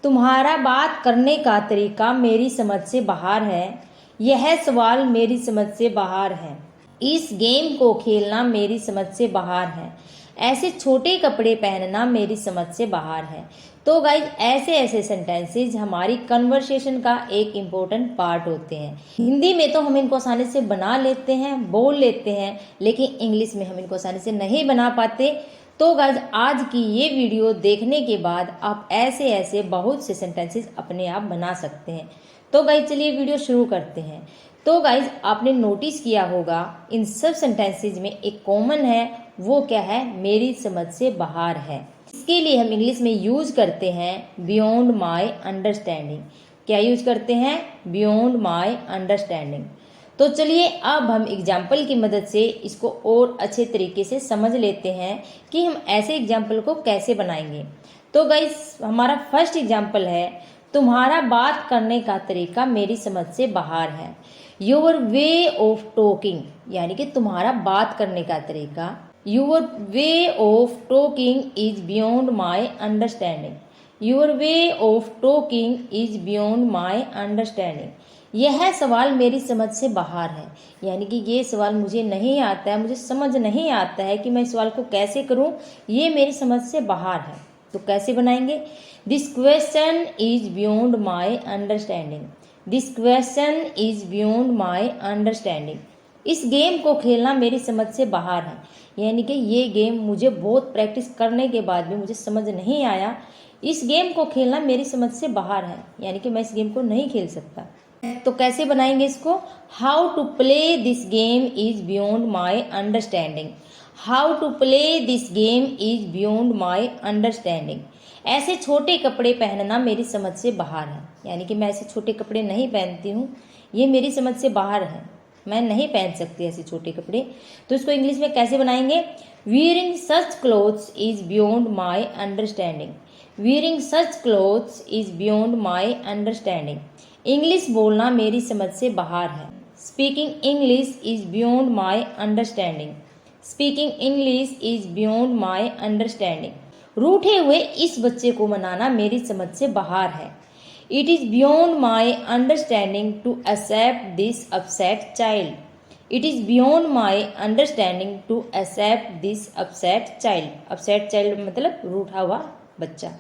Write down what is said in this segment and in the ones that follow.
तुम्हारा बात करने का तरीका मेरी समझ से बाहर है। यह सवाल मेरी समझ से बाहर है। इस गेम को खेलना मेरी समझ से बाहर है। ऐसे छोटे कपड़े पहनना मेरी समझ से बाहर है। तो गाइज ऐसे ऐसे सेंटेंसेस हमारी कन्वर्सेशन का एक इम्पोर्टेंट पार्ट होते हैं। हिंदी में तो हम इनको आसानी से बना लेते हैं, बोल लेते हैं, लेकिन इंग्लिश में हम इनको आसानी से नहीं बना पाते। तो गाइज आज की ये वीडियो देखने के बाद आप ऐसे ऐसे बहुत से सेंटेंसेस अपने आप बना सकते हैं। तो गाइज चलिए वीडियो शुरू करते हैं। तो गाइज आपने नोटिस किया होगा इन सब सेंटेंसेस में एक कॉमन है, वो क्या है? मेरी समझ से बाहर है। इसके लिए हम इंग्लिश में यूज करते हैं बियॉन्ड माई अंडरस्टैंडिंग। क्या यूज करते हैं? Beyond my understanding. तो चलिए अब हम एग्जाम्पल की मदद से इसको और अच्छे तरीके से समझ लेते हैं कि हम ऐसे एग्जाम्पल को कैसे बनाएंगे। तो गाइज हमारा फर्स्ट एग्जाम्पल है, तुम्हारा बात करने का तरीका मेरी समझ से बाहर है। योर वे ऑफ टॉकिंग, यानी कि तुम्हारा बात करने का तरीका, your way of talking is beyond my understanding. Your way of talking is beyond my understanding. यह सवाल मेरी समझ से बाहर है, यानी कि ये सवाल मुझे नहीं आता है, मुझे समझ नहीं आता है कि मैं इस सवाल को कैसे करूं, ये मेरी समझ से बाहर है। तो कैसे बनाएंगे? This question is beyond my understanding. This question is beyond my understanding. इस गेम को खेलना मेरी समझ से बाहर है, यानी कि ये गेम मुझे बहुत प्रैक्टिस करने के बाद भी मुझे समझ नहीं आया। इस गेम को खेलना मेरी समझ से बाहर है, यानी कि मैं इस गेम को नहीं खेल सकता। तो कैसे बनाएंगे इसको? How to play this game is beyond my understanding. How to play this game is beyond my understanding. ऐसे छोटे कपड़े पहनना मेरी समझ से बाहर है, यानी कि मैं ऐसे छोटे कपड़े नहीं पहनती हूँ, ये मेरी समझ से बाहर है, मैं नहीं पहन सकती ऐसे छोटे कपड़े। तो इसको इंग्लिश में कैसे बनाएंगे? Wearing such clothes is beyond my understanding. Wearing such clothes is beyond my understanding. English बोलना मेरी समझ से बाहर है। Speaking English is beyond my understanding. Speaking English is beyond my understanding. रूठे हुए इस बच्चे को मनाना मेरी समझ से बाहर है। It is beyond my understanding to accept this upset child. It is beyond my understanding to accept this upset child. Upset child मतलब रूठा हुआ बच्चा।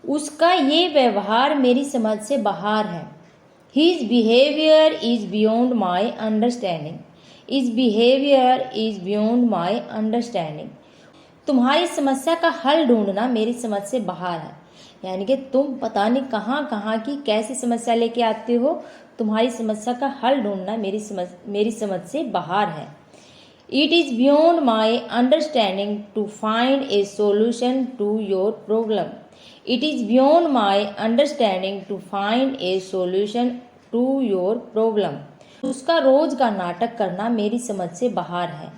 उसका ये व्यवहार मेरी समझ से बाहर है। His behavior is beyond my understanding. His behavior is beyond my understanding. तुम्हारी समस्या का हल ढूंढना मेरी समझ से बाहर है, यानी कि तुम पता नहीं कहाँ कहाँ की कैसी समस्या लेके आते हो, तुम्हारी समस्या का हल ढूंढना मेरी समझ से बाहर है। It is beyond my understanding to find a solution to your problem. It is beyond my understanding to find a solution to your problem. उसका रोज का नाटक करना मेरी समझ से बाहर है।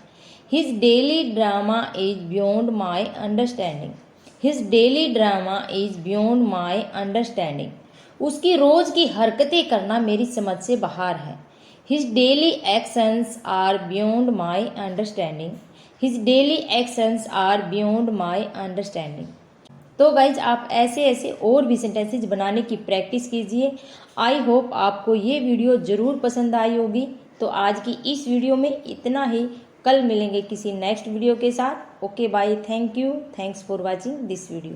His daily drama is beyond my understanding. His daily drama is beyond my understanding. उसकी रोज की हरकतें करना मेरी समझ से बाहर है। His daily actions are beyond my understanding. His daily actions are beyond my understanding. तो गाइज आप ऐसे ऐसे और भी सेंटेंसेज बनाने की प्रैक्टिस कीजिए। आई होप आपको ये वीडियो ज़रूर पसंद आई होगी। तो आज की इस वीडियो में इतना ही। कल मिलेंगे किसी नेक्स्ट वीडियो के साथ। Okay bye, thank you, thanks for watching this video.